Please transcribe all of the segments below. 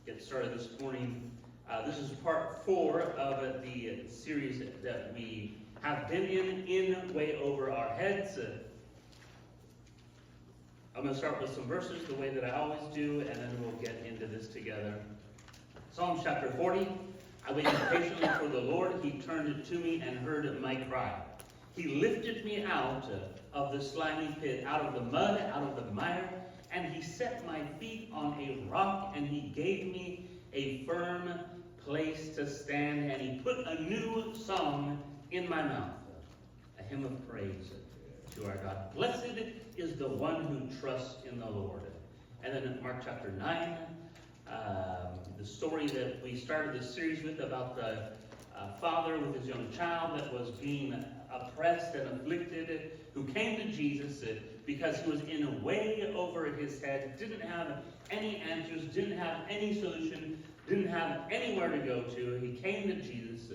get started this morning. This is part 4 of the series that we have been in Way Over Our Heads. I'm going to start with some verses the way that I always do, and then we'll get into this together. Psalm chapter 40. I waited patiently for the Lord. He turned to me and heard my cry. He lifted me out of the slimy pit, out of the mud, out of the mire, and he set my feet on a rock, and he gave me a firm place to stand, and he put a new song in my mouth, a hymn of praise to our God. Blessed is the one who trusts in the Lord. And then in Mark chapter 9, the story that we started this series with about the father with his young child that was being oppressed and afflicted, who came to Jesus because he was in a way over his head, didn't have any answers, didn't have any solution, didn't have anywhere to go to. He came to Jesus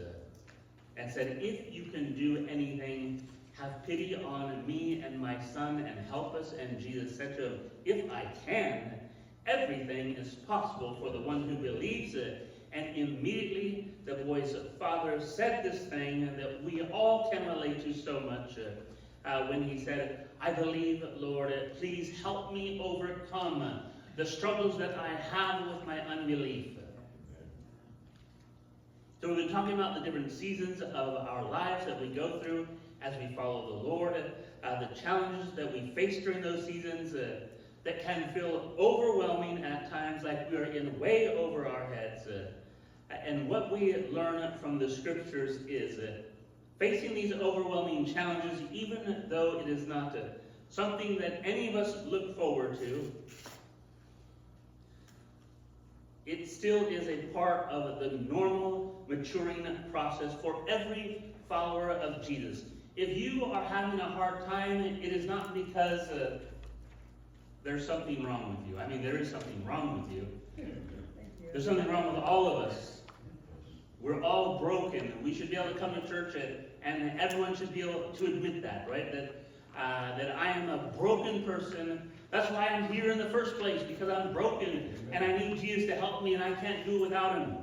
and said, "If you can do anything, have pity on me and my son and help us." And Jesus said to him, "If I can, everything is possible for the one who believes it." And immediately the boy's father said this thing that we all can relate to so much when he said, "I believe, Lord, please help me overcome the struggles that I have with my unbelief." So we've been talking about the different seasons of our lives that we go through as we follow the Lord, the challenges that we face during those seasons that can feel overwhelming at times, like we are in way over our heads. And what we learn from the scriptures is facing these overwhelming challenges, even though it is not something that any of us look forward to, it still is a part of the normal maturing process for every follower of Jesus. If you are having a hard time, it is not because there's something wrong with you. I mean, there is something wrong with you. There's something wrong with all of us. We're all broken. We should be able to come to church and everyone should be able to admit that, right? That I am a broken person. That's why I'm here in the first place, because I'm broken and I need Jesus to help me and I can't do it without him.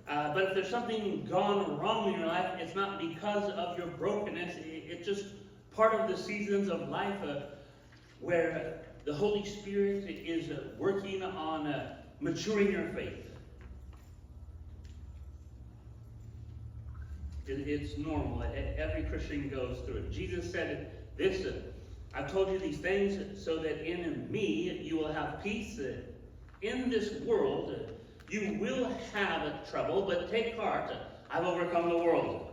But if there's something gone wrong in your life, it's not because of your brokenness. It's just part of the seasons of life where the Holy Spirit is working on maturing your faith. It's normal. Every Christian goes through it. Jesus said this, "I've told you these things so that in me you will have peace. In this world you will have trouble, but take heart. I've overcome the world."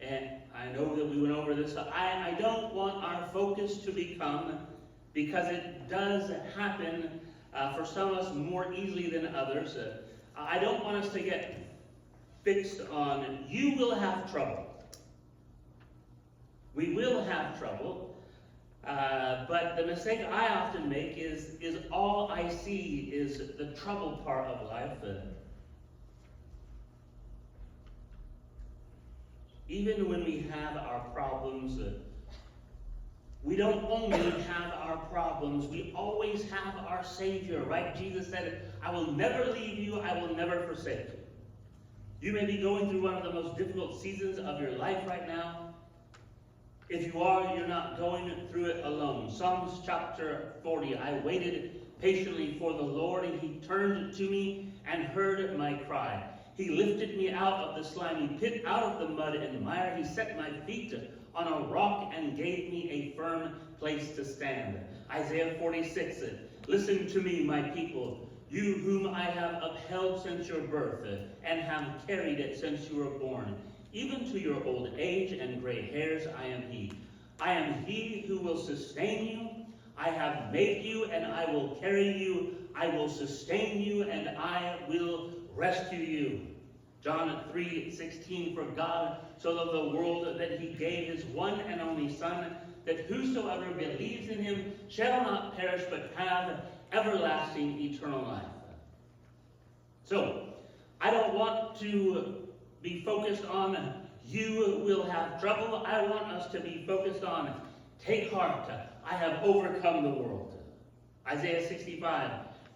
And I know that we went over this. I don't want our focus to become, because it does happen for some of us more easily than others. I don't want us to get fixed on, you will have trouble. We will have trouble. But the mistake I often make is all I see is the trouble part of life. Even when we have our problems, we don't only have our problems, we always have our Savior, right? Jesus said, "I will never leave you, I will never forsake you." You may be going through one of the most difficult seasons of your life right now. If you are, you're not going through it alone. Psalms chapter 40, "I waited patiently for the Lord, and he turned to me and heard my cry. He lifted me out of the slimy pit, out of the mud and mire. He set my feet on a rock and gave me a firm place to stand." Isaiah 46, "Listen to me, my people, you whom I have upheld since your birth, and have carried it since you were born. Even to your old age and gray hairs, I am he. I am he who will sustain you. I have made you, and I will carry you. I will sustain you, and I will rescue you." John 3:16, "For God so loved the world that he gave his one and only Son, that whosoever believes in him shall not perish but have everlasting eternal life." So, I don't want to be focused on you will have trouble. I want us to be focused on take heart, I have overcome the world. Isaiah 65,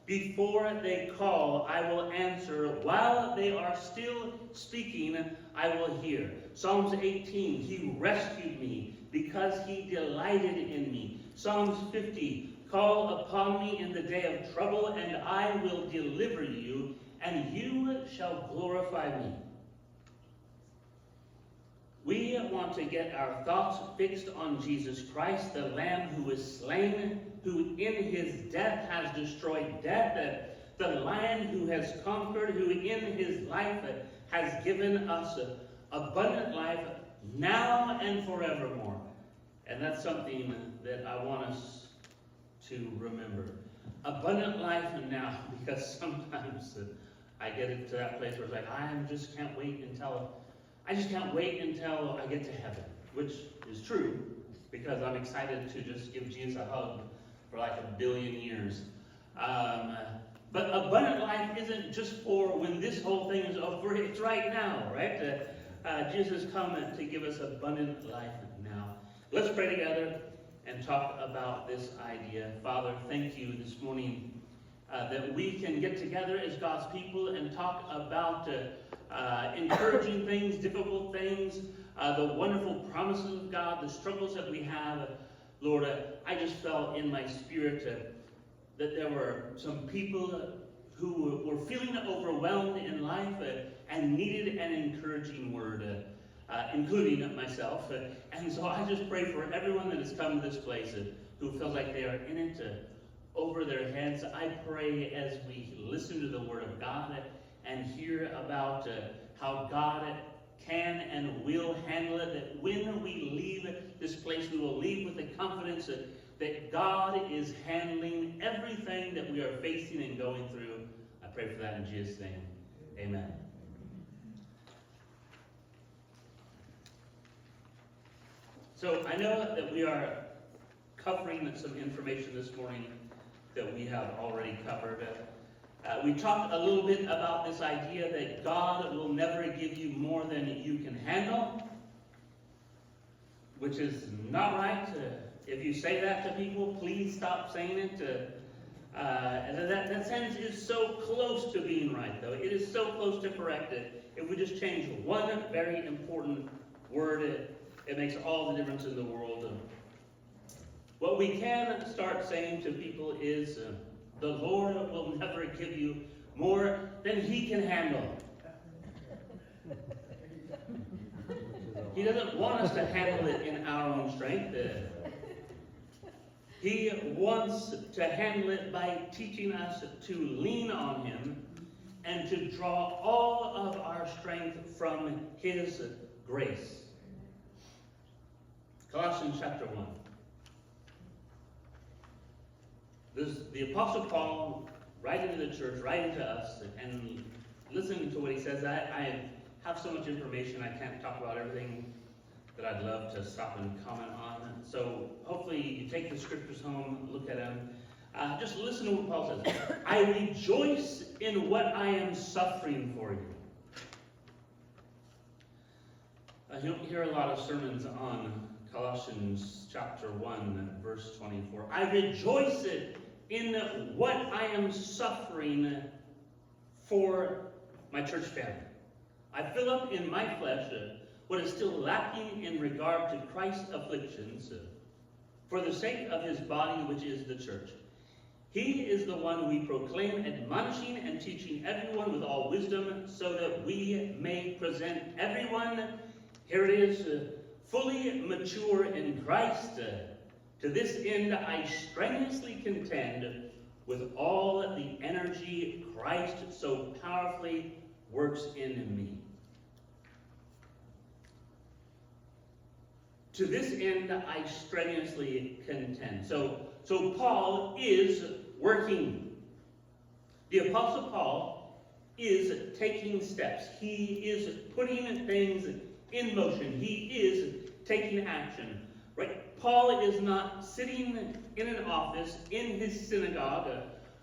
Before they call, I will answer. While they are still speaking, I will hear. Psalms 18, he rescued me because he delighted in me. Psalms 50, call upon me in the day of trouble, and I will deliver you, and you shall glorify me. We want to get our thoughts fixed on Jesus Christ, the Lamb who was slain, who in his death has destroyed death, the Lion who has conquered, who in his life has given us abundant life now and forevermore. And that's something that I want us to remember. Abundant life now, because sometimes I get into that place where it's like, I just can't wait until I get to heaven, which is true, because I'm excited to just give Jesus a hug for like 1 billion years. But abundant life isn't just for when this whole thing is over, it's right now, right? Jesus come to give us abundant life now. Let's pray together and talk about this idea. Father, thank you this morning that we can get together as God's people and talk about encouraging things, difficult things, the wonderful promises of God, the struggles that we have. Lord, I just felt in my spirit that there were some people who were feeling overwhelmed in life and needed an encouraging word, including myself. And so I just pray for everyone that has come to this place who feels like they are in it over their heads. I pray as we listen to the Word of God and hear about how God can and will handle it, that when we leave this place, we will leave with the confidence that God is handling everything that we are facing and going through. I pray for that in Jesus' name. Amen. So I know that we are covering some information this morning that we have already covered. We talked a little bit about this idea that God will never give you more than you can handle, which is not right. If you say that to people, please stop saying it. That sentence is so close to being right, though. It is so close to correct it. If we just change one very important word, it makes all the difference in the world. What we can start saying to people is, the Lord will never give you more than he can handle. He doesn't want us to handle it in our own strength. He wants to handle it by teaching us to lean on him and to draw all of our strength from his grace. Colossians chapter 1. The Apostle Paul, writing to the church, writing to us, and listening to what he says. I have so much information, I can't talk about everything that I'd love to stop and comment on. So hopefully you take the scriptures home, look at them. Just listen to what Paul says. I rejoice in what I am suffering for you. You don't hear a lot of sermons on Colossians chapter 1, verse 24. I rejoice in what I am suffering for my church family. I fill up in my flesh what is still lacking in regard to Christ's afflictions for the sake of his body, which is the church. He is the one we proclaim, admonishing and teaching everyone with all wisdom, so that we may present everyone, here it is, fully mature in Christ. To this end, I strenuously contend with all the energy Christ so powerfully works in me. To this end, I strenuously contend. So Paul is working. The Apostle Paul is taking steps. He is putting things in motion. He is taking action. Right? Paul is not sitting in an office in his synagogue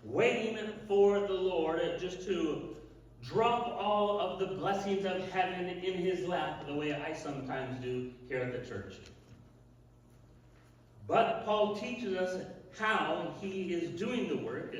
waiting for the Lord just to drop all of the blessings of heaven in his lap the way I sometimes do here at the church. But Paul teaches us how he is doing the work,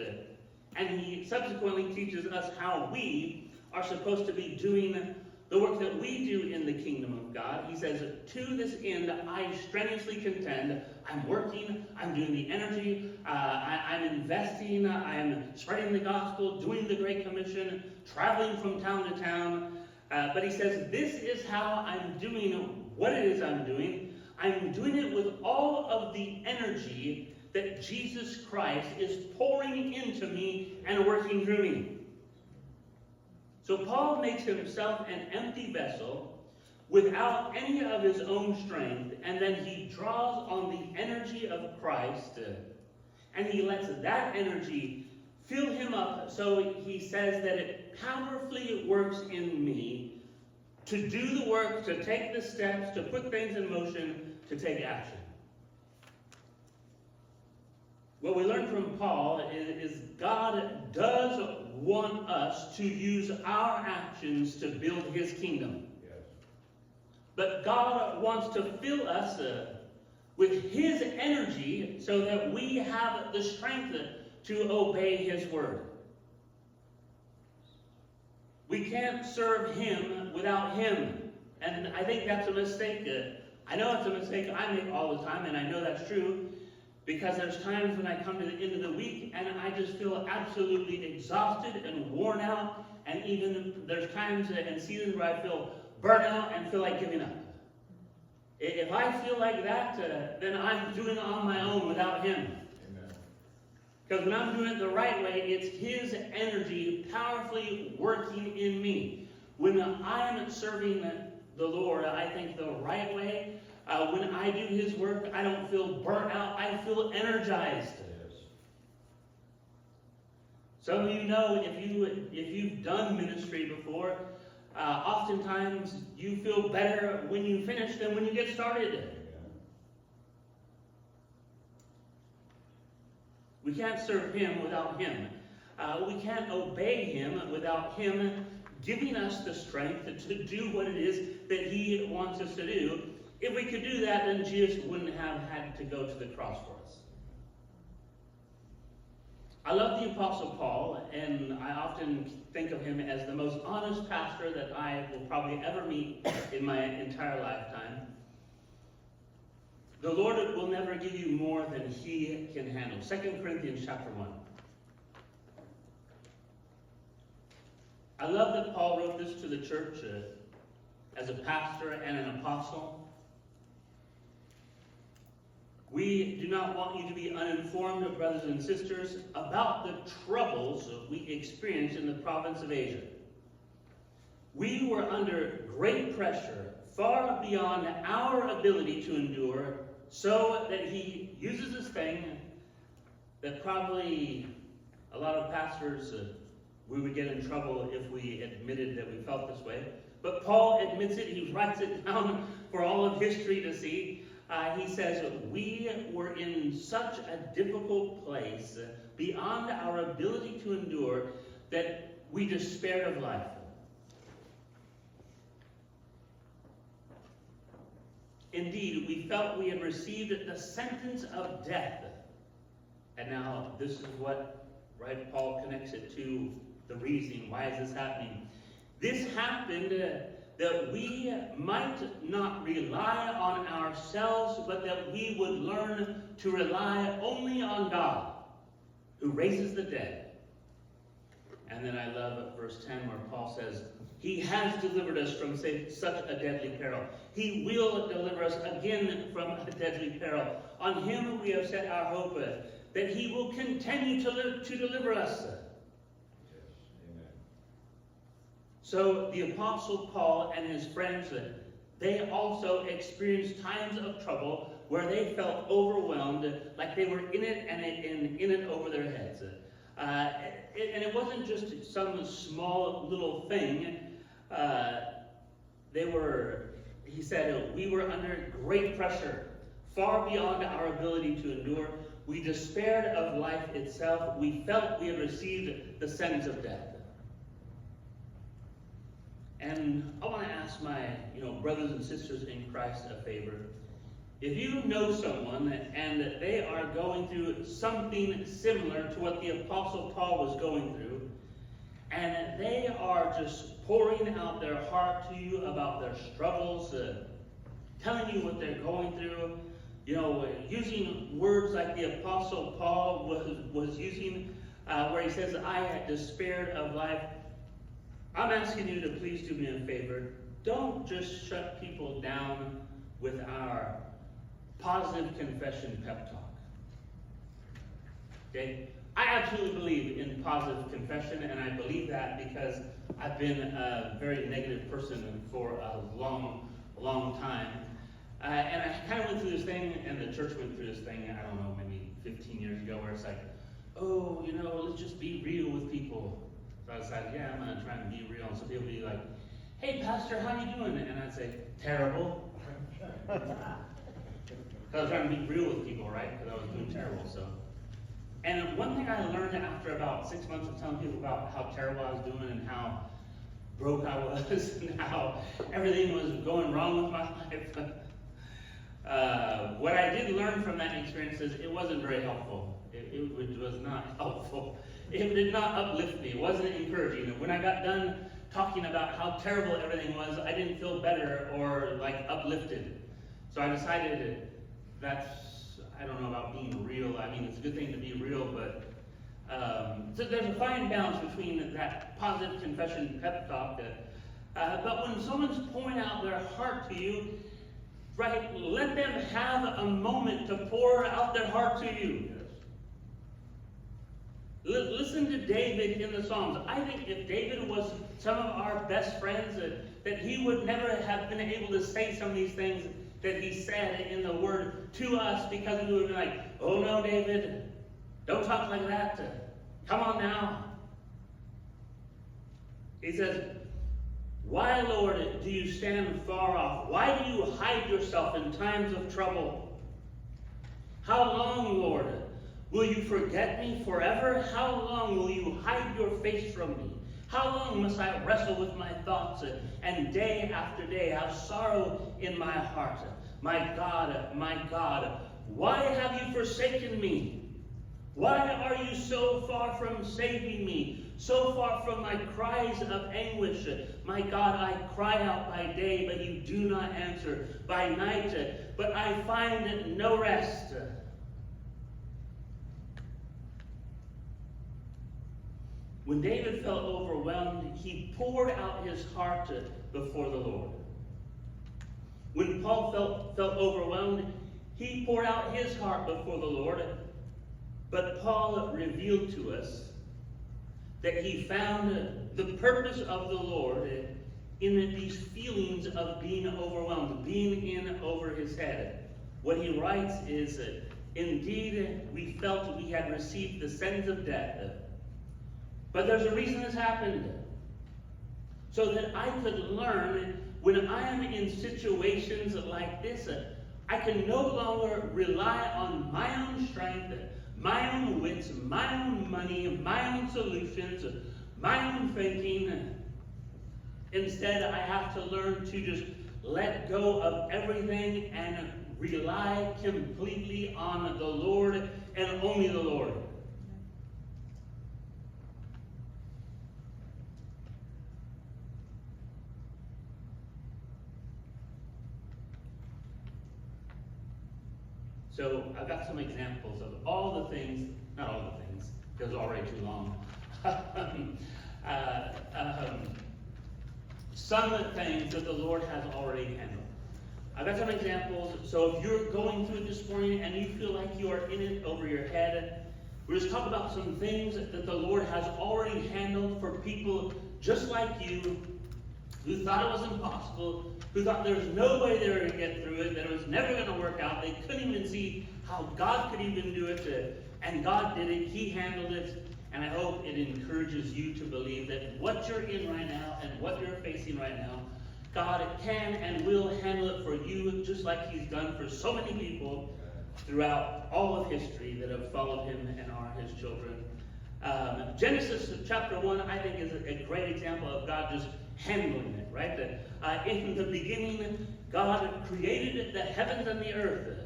And he subsequently teaches us how we are supposed to be doing the work that we do in the kingdom of God. He says, to this end, I strenuously contend. I'm working, I'm doing the energy, I'm investing, I'm spreading the gospel, doing the Great Commission, traveling from town to town. But he says, this is how I'm doing what it is I'm doing. I'm doing it with all of the energy that Jesus Christ is pouring into me and working through me. So Paul makes himself an empty vessel without any of his own strength, and then he draws on the energy of Christ, and he lets that energy fill him up. So he says that it powerfully works in me to do the work, to take the steps, to put things in motion, to take action. What we learn from Paul is God does want us to use our actions to build his kingdom. Yes. But God wants to fill us with his energy so that we have the strength to obey his word. We can't serve him without him. And I think that's a mistake. I know it's a mistake I make all the time, and I know that's true. Because there's times when I come to the end of the week and I just feel absolutely exhausted and worn out. And even there's times and seasons where I feel burnt out and feel like giving up. If I feel like that, then I'm doing it on my own without him. Because when I'm doing it the right way, it's his energy powerfully working in me. When I'm serving the Lord, I think the right way, when I do his work, I don't feel burnt out. I feel energized. Yes. Some of you know, if you've done ministry before, oftentimes you feel better when you finish than when you get started. Yeah. We can't serve him without him. We can't obey him without him giving us the strength to do what it is that he wants us to do. If we could do that, then Jesus wouldn't have had to go to the cross for us. I love the Apostle Paul, and I often think of him as the most honest pastor that I will probably ever meet in my entire lifetime. The Lord will never give you more than he can handle. 2 Corinthians chapter 1. I love that Paul wrote this to the church as a pastor and an apostle. We do not want you to be uninformed, brothers and sisters, about the troubles we experienced in the province of Asia. We were under great pressure, far beyond our ability to endure, so that he uses this thing that probably a lot of pastors, we would get in trouble if we admitted that we felt this way. But Paul admits it, he writes it down for all of history to see. He says, we were in such a difficult place, beyond our ability to endure, that we despaired of life. Indeed, we felt we had received the sentence of death. And now this is what, right, Paul connects it to the reasoning. Why is this happening? This happened that we might not rely on ourselves, but that we would learn to rely only on God, who raises the dead. And then I love verse 10 where Paul says, he has delivered us from such a deadly peril. He will deliver us again from a deadly peril. On him we have set our hope, that he will continue to deliver us. So the Apostle Paul and his friends, they also experienced times of trouble where they felt overwhelmed, like they were in it and in it over their heads. And it wasn't just some small little thing. He said, we were under great pressure, far beyond our ability to endure. We despaired of life itself. We felt we had received the sentence of death. And I want to ask my brothers and sisters in Christ a favor. If you know someone and they are going through something similar to what the Apostle Paul was going through, and they are just pouring out their heart to you about their struggles, telling you what they're going through, using words like the Apostle Paul was using, where he says, I had despaired of life. I'm asking you to please do me a favor. Don't just shut people down with our positive confession pep talk. Okay? I absolutely believe in positive confession, and I believe that because I've been a very negative person for a long time. And I kind of went through this thing, and the church went through this thing, I don't know, maybe 15 years ago, where it's like, oh, let's just be real with people. So I decided, yeah, I'm going to try and be real. And so people would be like, hey, Pastor, how you doing? And I'd say, terrible. Because I was trying to be real with people, right? Because I was doing terrible, so. And one thing I learned after about 6 months of telling people about how terrible I was doing and how broke I was and how everything was going wrong with my life, what I did learn from that experience is it wasn't very helpful. It was not helpful. It did not uplift me. It wasn't encouraging. And when I got done talking about how terrible everything was, I didn't feel better or uplifted. So I decided I don't know about being real. I mean, it's a good thing to be real, but so there's a fine balance between that positive confession pep talk. But when someone's pouring out their heart to you, right, let them have a moment to pour out their heart to you. Listen to David in the Psalms. I think if David was some of our best friends, that he would never have been able to say some of these things that he said in the Word to us, because we would be like, oh no, David, don't talk like that. Come on now. He says, why, Lord, do you stand far off? Why do you hide yourself in times of trouble? How long, Lord, will you forget me forever? How long will you hide your face from me? How long must I wrestle with my thoughts and day after day have sorrow in my heart? My God, why have you forsaken me? Why are you so far from saving me? So far from my cries of anguish? My God, I cry out by day, but you do not answer. By night, but I find no rest. When David felt overwhelmed, he poured out his heart before the Lord. When Paul felt overwhelmed, he poured out his heart before the Lord. But Paul revealed to us that he found the purpose of the Lord in these feelings of being overwhelmed, being in over his head. What he writes is, indeed, we felt we had received the sentence of death. But there's a reason this happened. So that I could learn when I am in situations like this, I can no longer rely on my own strength, my own wits, my own money, my own solutions, my own thinking. Instead, I have to learn to just let go of everything and rely completely on the Lord and only the Lord. So I've got some examples of all the things, not all the things, because it's already too long. Some things that the Lord has already handled. I've got some examples. So if you're going through it this morning and you feel like you are in it over your head, we're just talking about some things that the Lord has already handled for people just like you, who thought it was impossible, who thought there was no way they were going to get through it, that it was never going to work out. They couldn't even see how God could even do it, and God did it. He handled it, and I hope it encourages you to believe that what you're in right now and what you're facing right now, God can and will handle it for you, just like He's done for so many people throughout all of history that have followed Him and are His children. Genesis chapter 1, I think, is a great example of God just handling it, right? In the beginning, God created the heavens and the earth.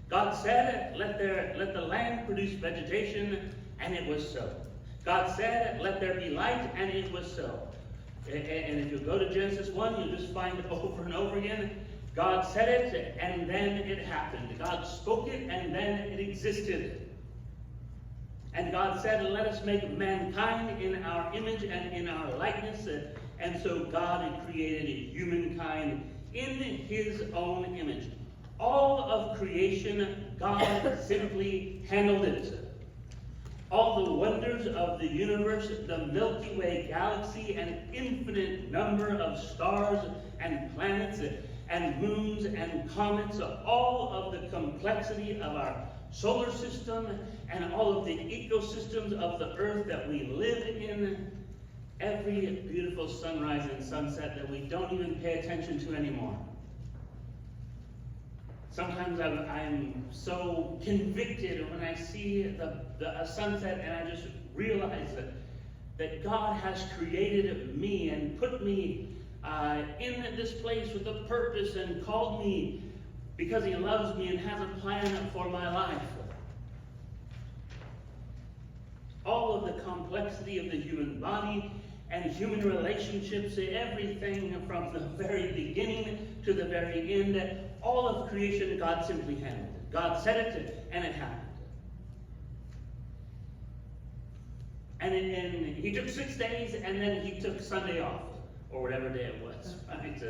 God said, let the land produce vegetation, and it was so. God said, let there be light, and it was so. And if you go to Genesis 1, you'll just find over and over again, God said it, and then it happened. God spoke it, and then it existed. And God said, let us make mankind in our image and in our likeness. And so God created humankind in his own image. All of creation, God simply handled it. All the wonders of the universe, the Milky Way galaxy, an infinite number of stars and planets and moons and comets, all of the complexity of our solar system and all of the ecosystems of the earth that we live in, every beautiful sunrise and sunset that we don't even pay attention to anymore. Sometimes I'm so convicted when I see a sunset and I just realize that God has created me and put me in this place with a purpose and called me because he loves me and has a plan for my life. All of the complexity of the human body and human relationships, everything from the very beginning to the very end, all of creation, God simply handled it. God said it, and it happened. And he took 6 days, and then he took Sunday off, or whatever day it was. Right?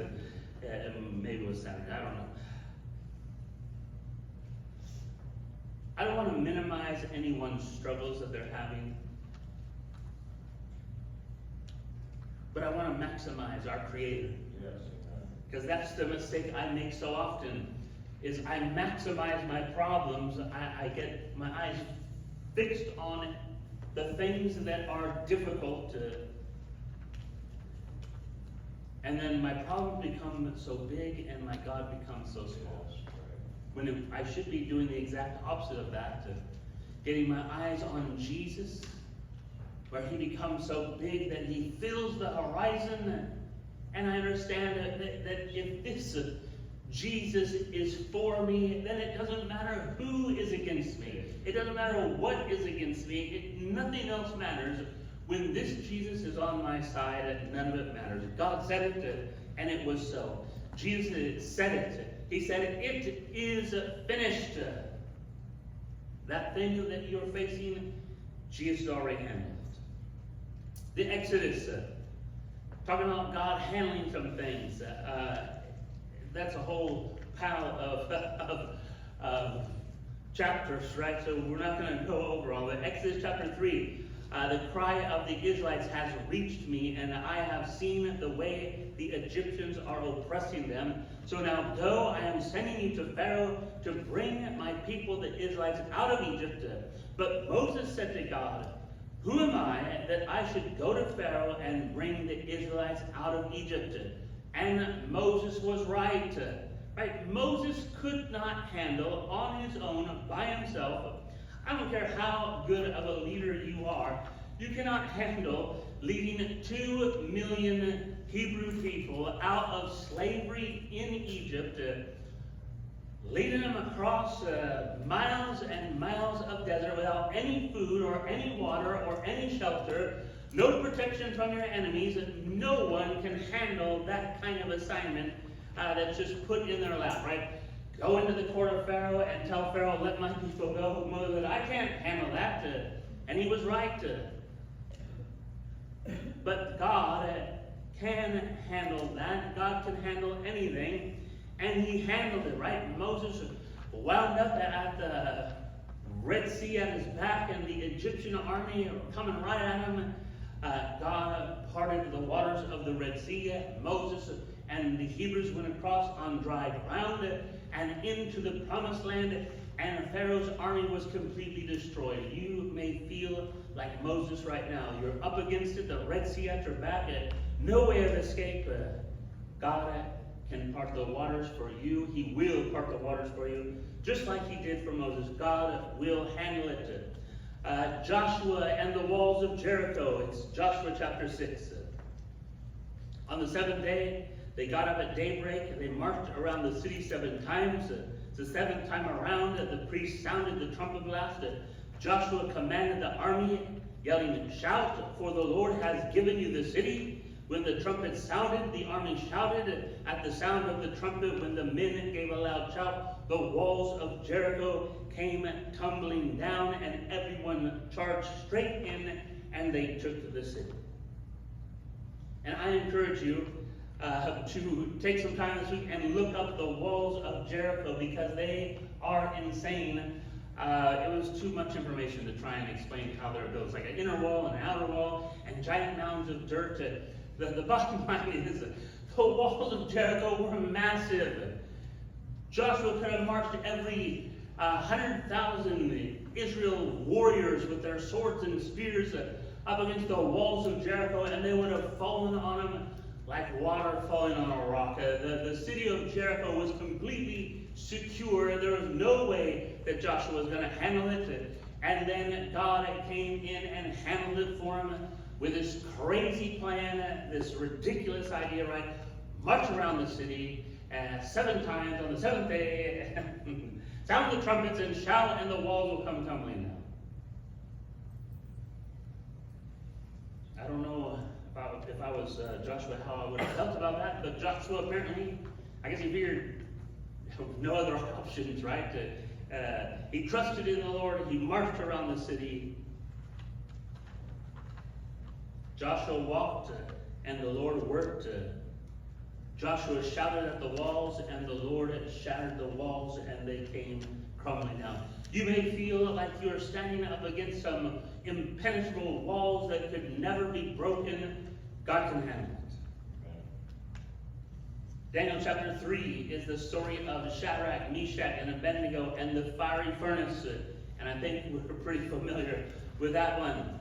Maybe it was Saturday, I don't know. I don't want to minimize anyone's struggles that they're having, but I want to maximize our Creator. Yes. Because that's the mistake I make so often, is I maximize my problems. I get my eyes fixed on the things that are difficult, and then my problems become so big and my God becomes so small. When I should be doing the exact opposite of that, getting my eyes on Jesus, where he becomes so big that he fills the horizon. And I understand that if this Jesus is for me, then it doesn't matter who is against me. It doesn't matter what is against me. Nothing else matters. When this Jesus is on my side, none of it matters. God said it, and it was so. Jesus said it. He said, it is finished. That thing that you're facing, Jesus already handled. The Exodus, talking about God handling some things. That's a whole pile of chapters, right? So we're not going to go over all of it. Exodus chapter 3. The cry of the Israelites has reached me, and I have seen the way the Egyptians are oppressing them. So now go, I am sending you to Pharaoh to bring my people, the Israelites, out of Egypt. But Moses said to God, who am I that I should go to Pharaoh and bring the Israelites out of Egypt? And Moses was right. Right? Moses could not handle on his own, by himself. I don't care how good of a leader you are, you cannot handle leading 2 million Hebrew people out of slavery in Egypt, leading them across miles and miles of desert without any food or any water or any shelter, no protection from your enemies. No one can handle that kind of assignment that's just put in their lap, right? Go into the court of Pharaoh and tell Pharaoh, let my people go. Moses said, I can't handle that. And he was right. But God can handle that. God can handle anything. And he handled it, right? Moses wound up at the Red Sea at his back, and the Egyptian army coming right at him. God parted the waters of the Red Sea. Moses and the Hebrews went across on dry ground and into the promised land, and Pharaoh's army was completely destroyed. You may feel like Moses right now. You're up against it, the Red Sea at your back, no way of escape. God can part the waters for you. He will part the waters for you, just like he did for Moses. God will handle it. Joshua and the walls of Jericho. It's Joshua chapter 6. On the seventh day, they got up at daybreak, and they marched around the city 7 times. The seventh time around, the priest sounded the trumpet blast. Joshua commanded the army, yelling, "Shout, for the Lord has given you the city." When the trumpet sounded, the army shouted. At the sound of the trumpet, when the men gave a loud shout, the walls of Jericho came tumbling down, and everyone charged straight in, and they took the city. And I encourage you to take some time this week and look up the walls of Jericho, because they are insane. It was too much information to try and explain how they're built. It's like an inner wall and an outer wall and giant mounds of dirt. The bottom line is the walls of Jericho were massive. Joshua could have marched every 100,000 Israel warriors with their swords and spears up against the walls of Jericho, and they would have fallen on them like water falling on a rock. The city of Jericho was completely secure. There was no way that Joshua was going to handle it. And then God came in and handled it for him with this crazy plan, this ridiculous idea, right? March around the city 7 times on the 7th day, sound the trumpets and shout, and the walls will come tumbling down. I don't know if I was Joshua, how I would have felt about that, but Joshua apparently, I guess he figured no other options, right? He trusted in the Lord. He marched around the city. Joshua walked, and the Lord worked. Joshua shouted at the walls, and the Lord shattered the walls, and they came crumbling down. You may feel like you're standing up against some impenetrable walls that could never be broken. God can handle it. Daniel chapter 3 is the story of Shadrach, Meshach, and Abednego and the fiery furnace. And I think we're pretty familiar with that one.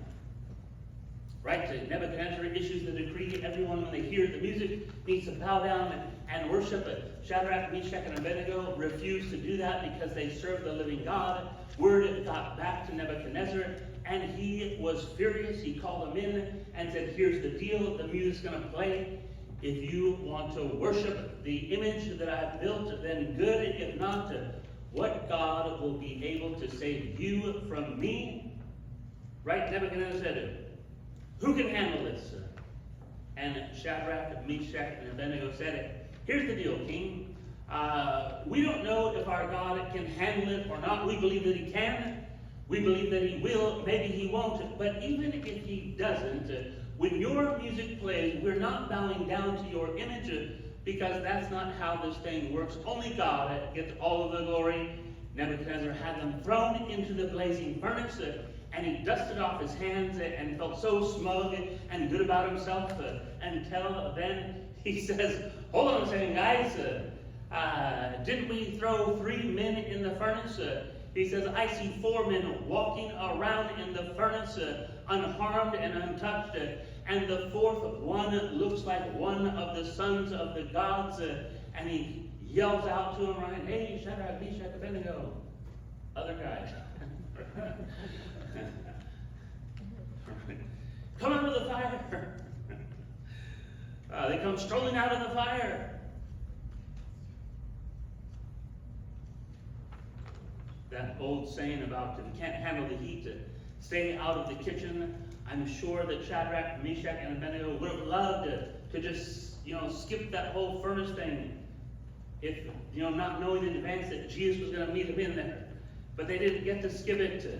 Right? Nebuchadnezzar issues the decree. Everyone, when they hear the music, needs to bow down and worship. Shadrach, Meshach, and Abednego refused to do that because they served the living God. Word got back to Nebuchadnezzar, and he was furious. He called them in and said, "Here's the deal. The music's going to play. If you want to worship the image that I've built, then good. If not, what God will be able to save you from me?" Right? Nebuchadnezzar said, "Who can handle this?" And Shadrach, Meshach, and Abednego said, "Here's the deal, King. We don't know if our God can handle it or not. We believe that he can. We believe that he will. Maybe he won't. But even if he doesn't, when your music plays, we're not bowing down to your image, because that's not how this thing works. Only God gets all of the glory." Nebuchadnezzar had them thrown into the blazing furnace, and he dusted off his hands and felt so smug and good about himself until then he says, "Hold on a second, guys. Didn't we throw 3 men in the furnace?" He says, "I see 4 men walking around in the furnace unharmed and untouched. And the 4th one looks like one of the sons of the gods." And he yells out to him, right? "Hey, Shadrach, Meshach, Abednego." Other guys. "Come out of the fire." They come strolling out of the fire. That old saying about if you can't handle the heat, stay out of the kitchen. I'm sure that Shadrach, Meshach, and Abednego would have loved to just, skip that whole furnace thing, if, not knowing in advance that Jesus was going to meet them in there. But they didn't get to skip it.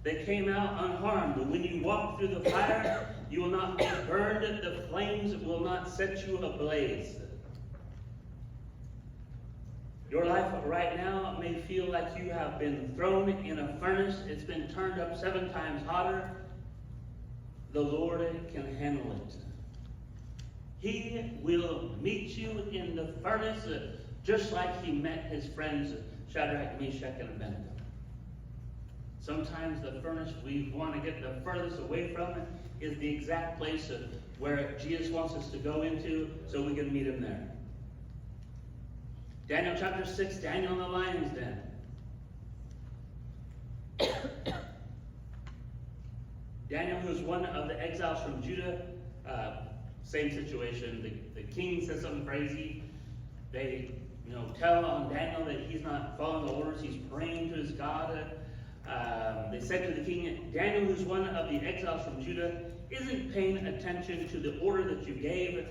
They came out unharmed. When you walk through the fire, you will not be burned. The flames will not set you ablaze. Your life right now may feel like you have been thrown in a furnace. It's been turned up 7 times hotter. The Lord can handle it. He will meet you in the furnace just like he met his friends Shadrach, Meshach, and Abednego. Sometimes the furnace we want to get the furthest away from is the exact place where Jesus wants us to go into so we can meet him there. Daniel chapter 6, Daniel in the lion's den. Daniel, who is one of the exiles from Judah, Same situation. The king says something crazy. They, tell on Daniel that he's not following the orders. He's praying to his God. They said to the king, Daniel, who's one of the exiles from Judah, isn't paying attention to the order that you gave.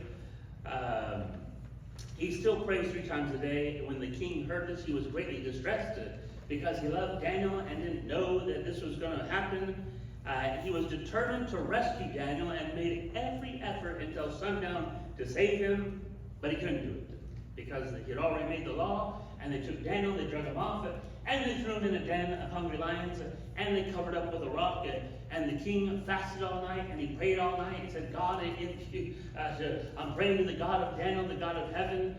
He still prays 3 times a day. When the king heard this, he was greatly distressed because he loved Daniel and didn't know that this was going to happen. He was determined to rescue Daniel and made every effort until sundown to save him, but he couldn't do it because he had already made the law, and they took Daniel, they drug him off, and they threw him in a den of hungry lions, and they covered up with a rock, and the king fasted all night, and he prayed all night. He said, God, I'm praying to the God of Daniel, the God of heaven,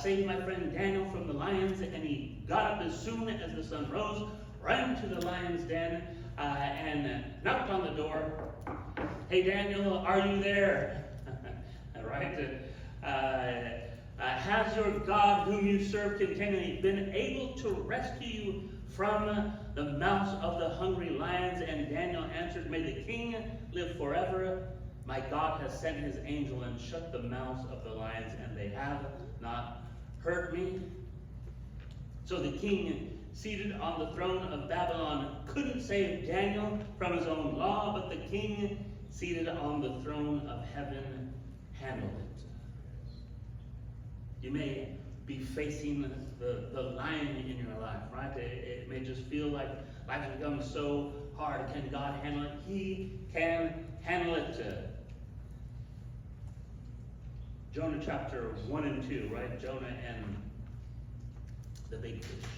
save my friend Daniel from the lions, and he got up as soon as the sun rose, ran to the lion's den, and knocked on the door. Hey, Daniel, are you there? Right? Has your God, whom you serve continually, been able to rescue you from the mouths of the hungry lions? And Daniel answered, may the king live forever. My God has sent his angel and shut the mouths of the lions, and they have not hurt me. So the king, seated on the throne of Babylon, couldn't save Daniel from his own law, but the king, seated on the throne of heaven, handled it. You may be facing the lion in your life, right? It may just feel like life has become so hard. Can God handle it? He can handle it. Jonah chapter 1 and 2, right? Jonah and the big fish.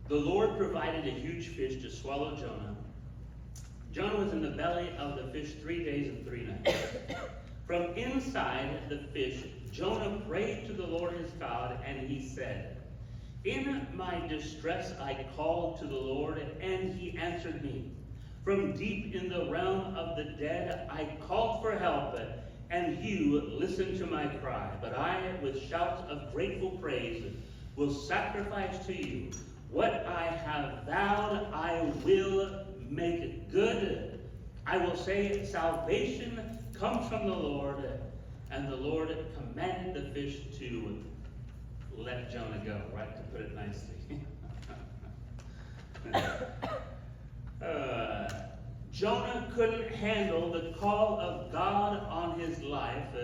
The Lord provided a huge fish to swallow Jonah. Jonah was in the belly of the fish 3 days and 3 nights. From inside the fish, Jonah prayed to the Lord his God, and he said, in my distress I called to the Lord, and he answered me. From deep in the realm of the dead I called for help, and you listened to my cry. But I, with shouts of grateful praise, will sacrifice to you. What I have vowed I will make good. I will say, salvation comes from the Lord. And the Lord commanded the fish to let Jonah go, right? To put it nicely. Jonah couldn't handle the call of God on his life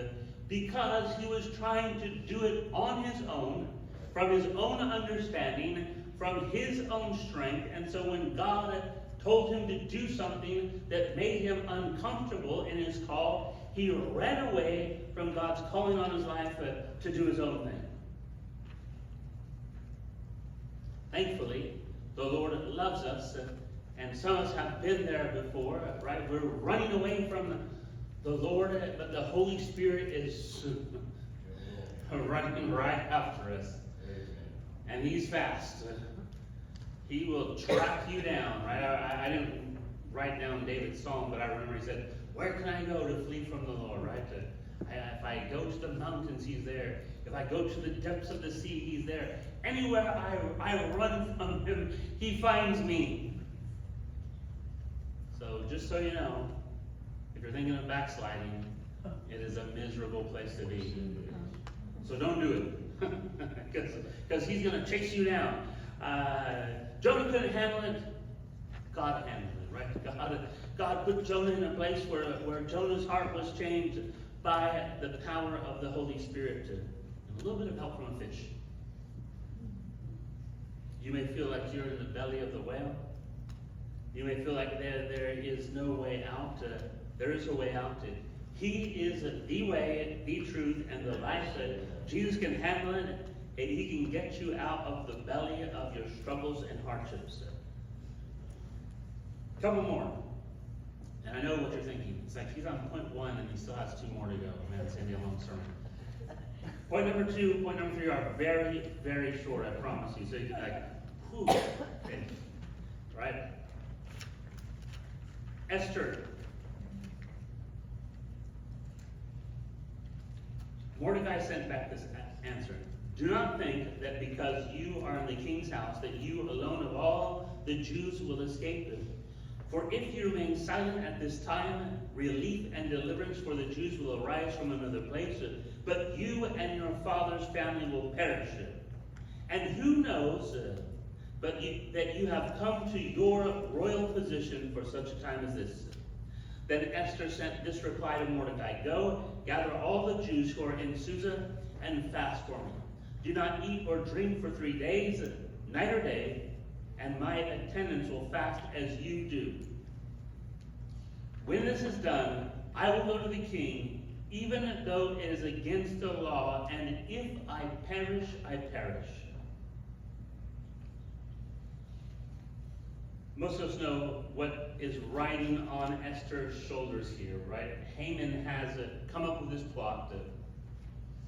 because he was trying to do it on his own, from his own understanding, from his own strength. And so when God told him to do something that made him uncomfortable in his call, he ran away from God's calling on his life to do his own thing. Thankfully, the Lord loves us, and some of us have been there before, right? We're running away from the Lord, but the Holy Spirit is running right after us. And he's fast. He will track you down, right? I didn't write down David's song, but I remember he said, where can I go to flee from the Lord, right? If I go to the mountains, he's there. If I go to the depths of the sea, he's there. Anywhere I run from him, he finds me. So just so you know, if you're thinking of backsliding, it is a miserable place to be. So don't do it, because he's going to chase you down. Jonah couldn't handle it. God handled it, right? God put Jonah in a place where Jonah's heart was changed by the power of the Holy Spirit and a little bit of help from a fish. You may feel like you're in the belly of the whale. You may feel like there is no way out. There is a way out. He is the way, the truth, and the life. Jesus can handle it, and he can get you out of the belly of your struggles and hardships. A couple more. And I know what you're thinking. It's like he's on point 1 and he still has 2 more to go. Man, it's going to be a long sermon. Point number 2, point number 3 are very, very short, I promise you. So you can like, whew, okay. Right? Esther. Mordecai sent back this answer. Do not think that because you are in the king's house that you alone of all the Jews will escape it. For if you remain silent at this time, relief and deliverance for the Jews will arise from another place, but you and your father's family will perish. And who knows that you have come to your royal position for such a time as this? Then Esther sent this reply to Mordecai, Go, gather all the Jews who are in Susa and fast for me. Do not eat or drink for 3 days, night or day, and my attendants will fast as you do. When this is done, I will go to the king, even though it is against the law, and if I perish, I perish. Most of us know what is riding on Esther's shoulders here, right? Haman has come up with this plot.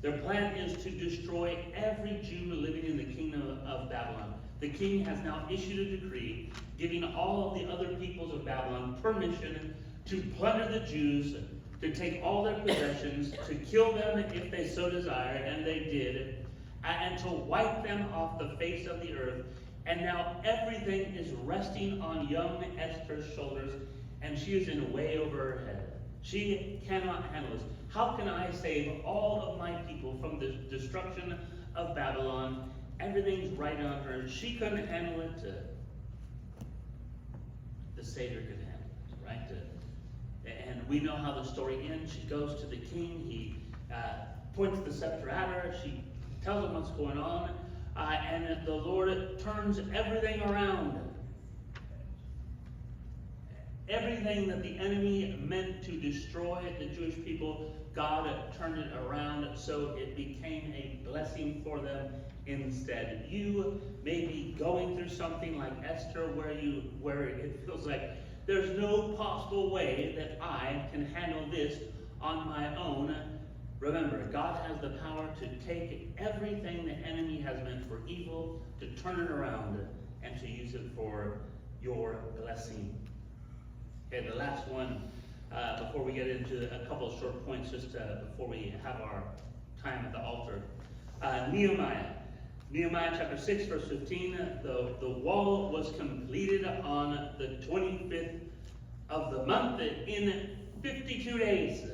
Their plan is to destroy every Jew living in the kingdom of Babylon. The king has now issued a decree giving all of the other peoples of Babylon permission to plunder the Jews, to take all their possessions, to kill them if they so desired, and they did, and to wipe them off the face of the earth. And now everything is resting on young Esther's shoulders, and she is in way over her head. She cannot handle this. How can I save all of my people from the destruction of Babylon? Everything's right on her. She couldn't handle it. The Savior could handle it, right? And we know how the story ends. She goes to the king. He points the scepter at her. She tells him what's going on. And the Lord turns everything around. Everything that the enemy meant to destroy the Jewish people, God turned it around so it became a blessing for them instead. You may be going through something like Esther where it feels like there's no possible way that I can handle this on my own. Remember, God has the power to take everything the enemy has meant for evil, to turn it around, and to use it for your blessing. Okay, the last one, before we get into a couple of short points, just before we have our time at the altar. Nehemiah. Nehemiah chapter 6, verse 15. The wall was completed on the 25th of the month in 52 days.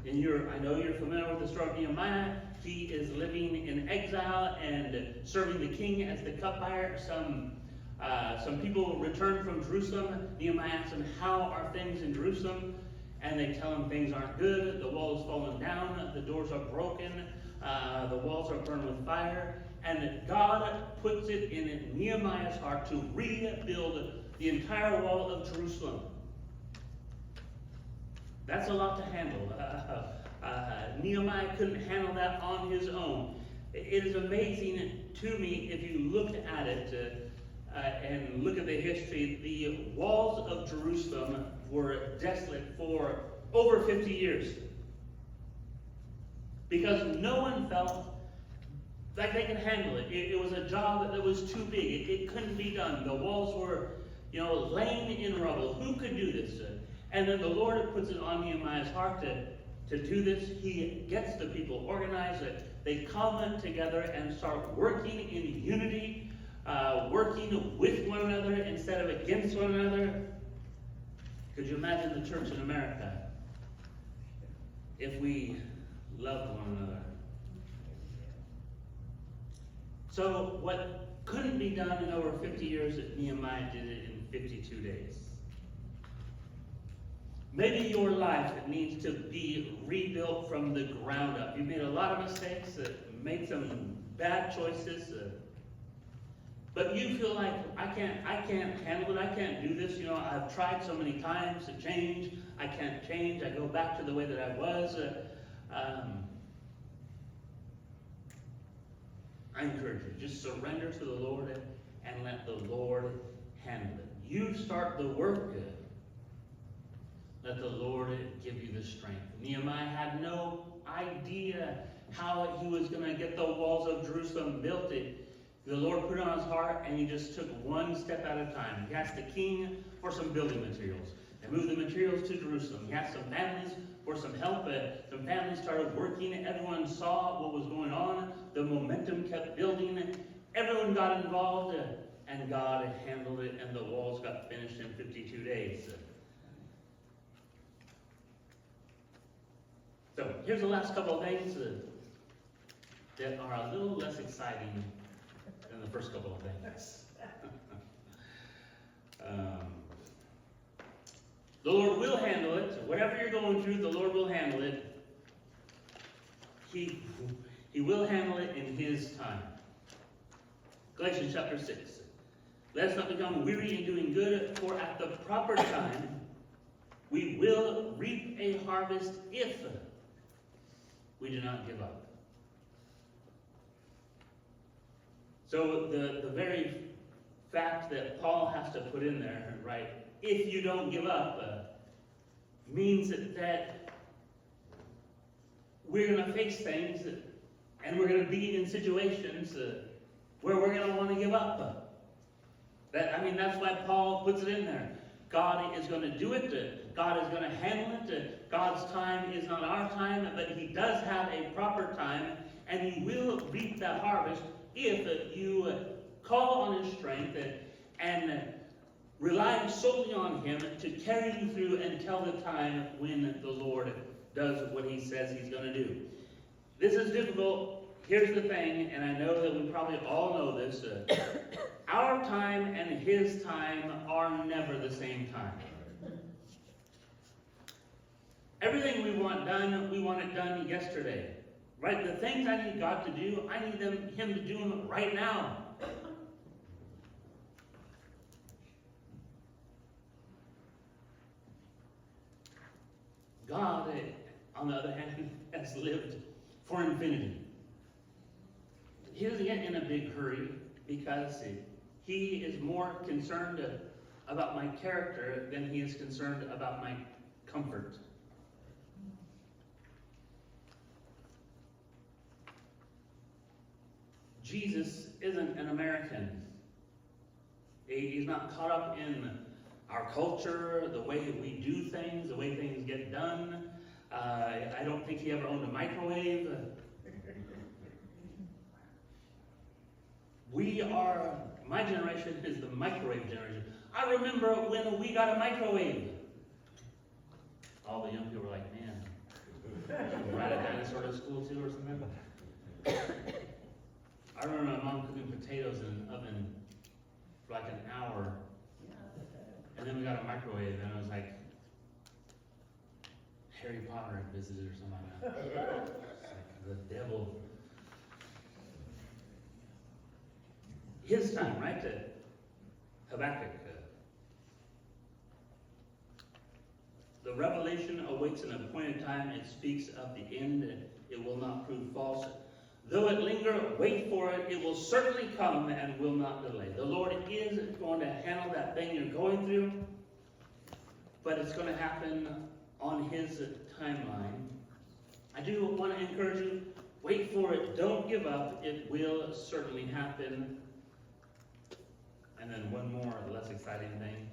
And I know you're familiar with the story of Nehemiah. He is living in exile and serving the king as the cupbearer. Some people return from Jerusalem. Nehemiah asks them, how are things in Jerusalem? And they tell him things aren't good. The wall has fallen down. The doors are broken. The walls are burned with fire. And God puts it in Nehemiah's heart to rebuild the entire wall of Jerusalem. That's a lot to handle. Nehemiah couldn't handle that on his own. It is amazing to me if you look at it and look at the history. The walls of Jerusalem were desolate for over 50 years because no one felt like they could handle it. It was a job that was too big. It couldn't be done. The walls were, laying in rubble. Who could do this? And then the Lord puts it on Nehemiah's heart to do this. He gets the people organized. They come together and start working in unity, working with one another instead of against one another. Could you imagine the church in America if we loved one another? So what couldn't be done in over 50 years, Nehemiah did it in 52 days. Maybe your life needs to be rebuilt from the ground up. You made a lot of mistakes, made some bad choices, but you feel like I can't handle it. I can't do this. I've tried so many times to change. I can't change. I go back to the way that I was. I encourage you, just surrender to the Lord and let the Lord handle it. You start the work. Let the Lord give you the strength. Nehemiah had no idea how he was going to get the walls of Jerusalem built. The Lord put it on his heart, and he just took one step at a time. He asked the king for some building materials. They moved the materials to Jerusalem. He asked some families for some help. Some families started working. Everyone saw what was going on. The momentum kept building. Everyone got involved, and God handled it, and the walls got finished in 52 days. So here's the last couple of things that are a little less exciting than the first couple of things. The Lord will handle it. Whatever you're going through, the Lord will handle it. He will handle it in His time. Galatians chapter 6. Let us not become weary in doing good, for at the proper time we will reap a harvest if we do not give up. So the very fact that Paul has to put in there, right, if you don't give up, means that we're going to face things and we're going to be in situations where we're going to want to give up. That's why Paul puts it in there. God is going to do it. God is going to handle it. God's time is not our time, but He does have a proper time, and He will reap that harvest if you call on His strength and rely solely on Him to carry you through until the time when the Lord does what He says He's going to do. This is difficult. Here's the thing, and I know that we probably all know this. Our time and His time are never the same time. Everything we want it done yesterday. Right? The things I need God to do, I need Him to do them right now. God, on the other hand, has lived for infinity. He doesn't get in a big hurry because He is more concerned about my character than He is concerned about my comfort. Jesus isn't an American. He's not caught up in our culture, the way we do things, the way things get done. I don't think He ever owned a microwave. My generation is the microwave generation. I remember when we got a microwave. All the young people were like, man, should we ride a dinosaur to school too or something? I remember my mom cooking potatoes in an oven for like an hour. And then we got a microwave, and it was like Harry Potter had visited or something like that. It's like the devil. His time, right? Habakkuk. The revelation awaits an appointed time. It speaks of the end. It will not prove false. Though it linger, wait for it. It will certainly come and will not delay. The Lord is going to handle that thing you're going through, but it's going to happen on His timeline. I do want to encourage you, wait for it. Don't give up. It will certainly happen. And then one more less exciting thing.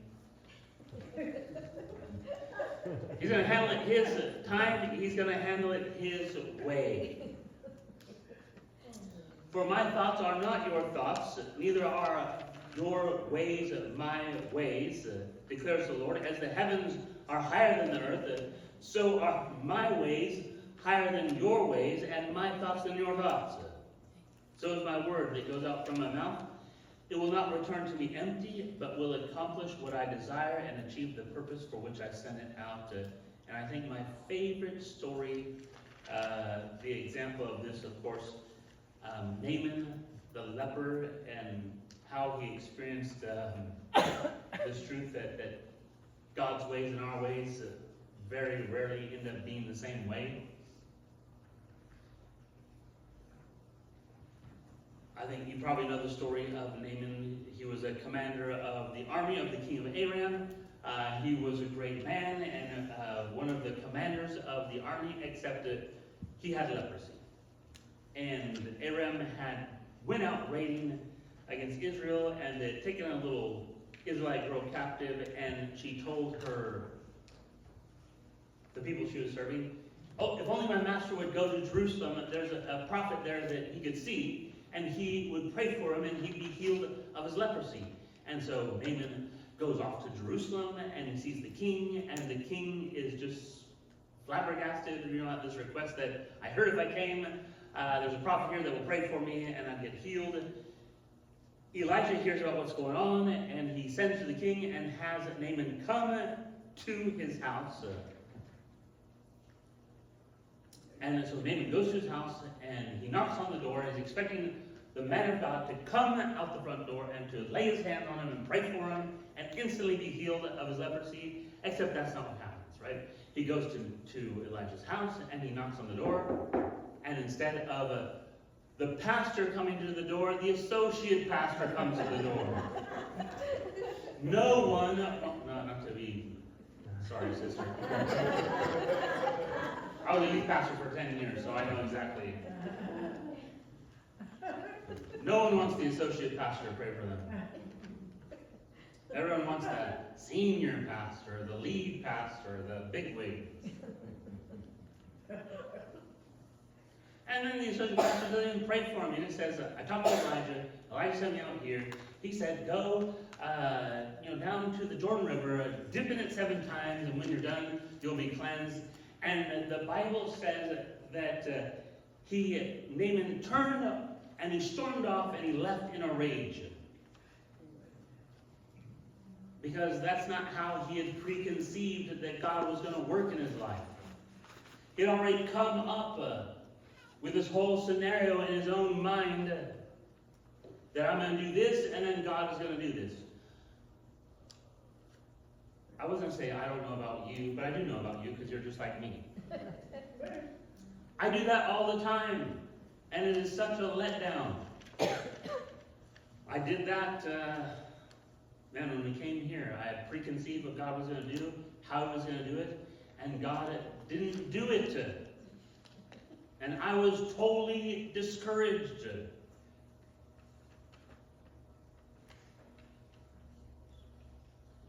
He's going to handle it His time. He's going to handle it His way. For my thoughts are not your thoughts, neither are your ways my ways, declares the Lord. As the heavens are higher than the earth, so are my ways higher than your ways, and my thoughts than your thoughts. So is my word that goes out from my mouth. It will not return to me empty, but will accomplish what I desire and achieve the purpose for which I sent it out. And I think my favorite story, the example of this, of course, Naaman, the leper, and how he experienced this truth that God's ways and our ways very rarely end up being the same way. I think you probably know the story of Naaman. He was a commander of the army of the king of Aram. He was a great man and one of the commanders of the army, except that he had leprosy. And Aram had went out raiding against Israel and had taken a little Israelite girl captive, and she told the people she was serving, "Oh, if only my master would go to Jerusalem, there's a prophet there that he could see, and he would pray for him, and he'd be healed of his leprosy. And so Naaman goes off to Jerusalem, and he sees the king, and the king is just flabbergasted, at this request that I heard if I came, there's a prophet here that will pray for me, and I'd get healed. Elijah hears about what's going on, and he sends to the king and has Naaman come to his house. And so Naaman goes to his house, and he knocks on the door. He's expecting the man of God to come out the front door and to lay his hands on him and pray for him and instantly be healed of his leprosy, except that's not what happens, right? He goes to Elijah's house, and he knocks on the door, and instead of the pastor coming to the door, the associate pastor comes to the door. No one, not to be, sorry sister. I was a youth pastor for 10 years, so I know exactly. No one wants the associate pastor to pray for them. Everyone wants the senior pastor, the lead pastor, the bigwig. And then the associate pastor doesn't even pray for him. He just says, I talked to Elijah. Elijah sent me out here. He said, go down to the Jordan River, dip in it 7 times, and when you're done, you'll be cleansed. And the Bible says that Naaman turned and he stormed off and he left in a rage. Because that's not how he had preconceived that God was going to work in his life. He had already come up with this whole scenario in his own mind that I'm going to do this and then God is going to do this. I was going to say, I don't know about you, but I do know about you because you're just like me. I do that all the time, and it is such a letdown. I did that, when we came here, I had preconceived what God was going to do, how he was going to do it, and God didn't do it. And I was totally discouraged.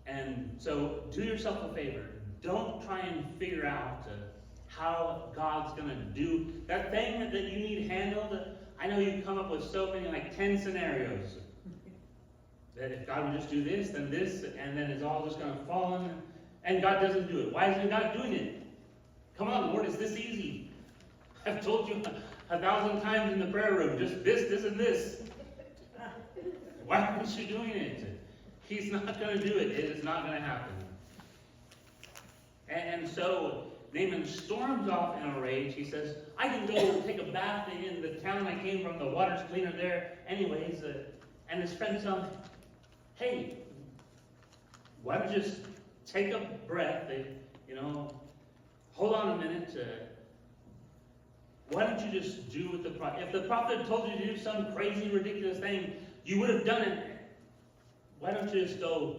And so, do yourself a favor. Don't try and figure out how God's going to do that thing that you need handled. I know you come up with so many, like 10 scenarios. That if God would just do this, and then it's all just going to fall in. And God doesn't do it. Why isn't God doing it? Come on, Lord, it's this easy. I've told you 1,000 times in the prayer room, just this, and this. Why aren't you doing it? He's not going to do it. It is not going to happen. And so Naaman storms off in a rage. He says, I can go take a bath in the town I came from. The water's cleaner there. Anyways, and his friend tells him, hey, why don't you just take a breath, hold on a minute. Why don't you just do what the prophet, if the prophet told you to do some crazy, ridiculous thing, you would have done it. Why don't you just go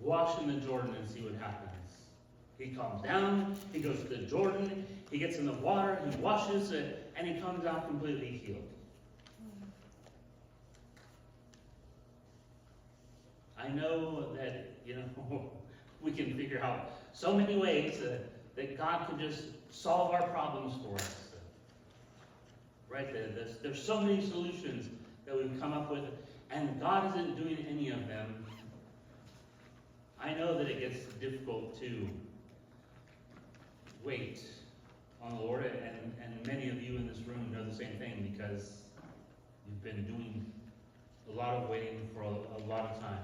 wash in the Jordan and see what happens? He calms down, he goes to the Jordan, he gets in the water, he washes it, and he comes out completely healed. I know that, we can figure out so many ways that God can just solve our problems for us. Right? There's so many solutions that we've come up with, and God isn't doing any of them. I know that it gets difficult to wait on the Lord, and many of you in this room know the same thing because you've been doing a lot of waiting for a lot of time.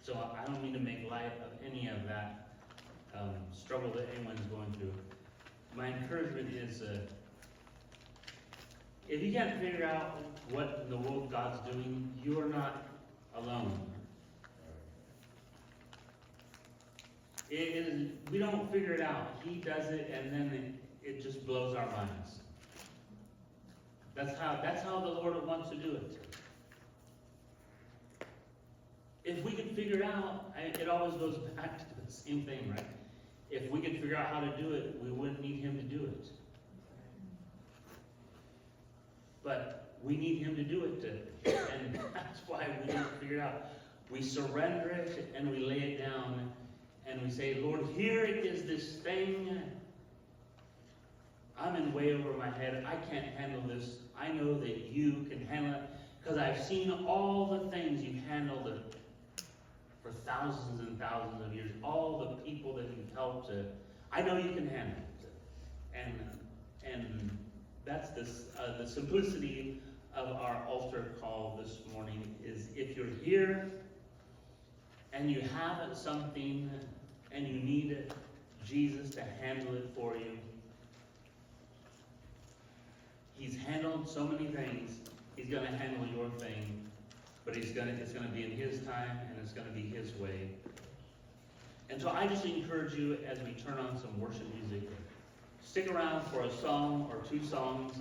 So I don't mean to make light of any of that struggle that anyone's going through. My encouragement is if you can't figure out what in the world God's doing, you are not alone. We don't figure it out. He does it, and then it just blows our minds. That's how the Lord wants to do it. If we could figure out, it always goes back to the same thing, right? If we could figure out how to do it, we wouldn't need him to do it. But we need him to do it, and that's why we need to figure it out. We surrender it, and we lay it down, and we say, Lord, here is this thing. I'm in way over my head. I can't handle this. I know that you can handle it because I've seen all the things you've handled for thousands and thousands of years. All the people that you've helped. I know you can handle it. And that's the simplicity of our altar call this morning is if you're here and you have something and you need Jesus to handle it for you. He's handled so many things. He's going to handle your thing, but it's going to be in His time and it's going to be His way. And so I just encourage you as we turn on some worship music, stick around for a song or two songs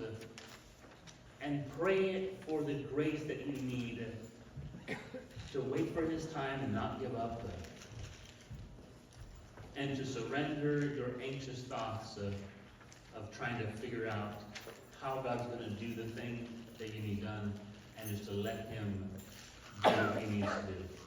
and pray for the grace that you need to wait for His time and not give up, and to surrender your anxious thoughts of trying to figure out how God's going to do the thing that you need done, and just to let Him do what He needs to do.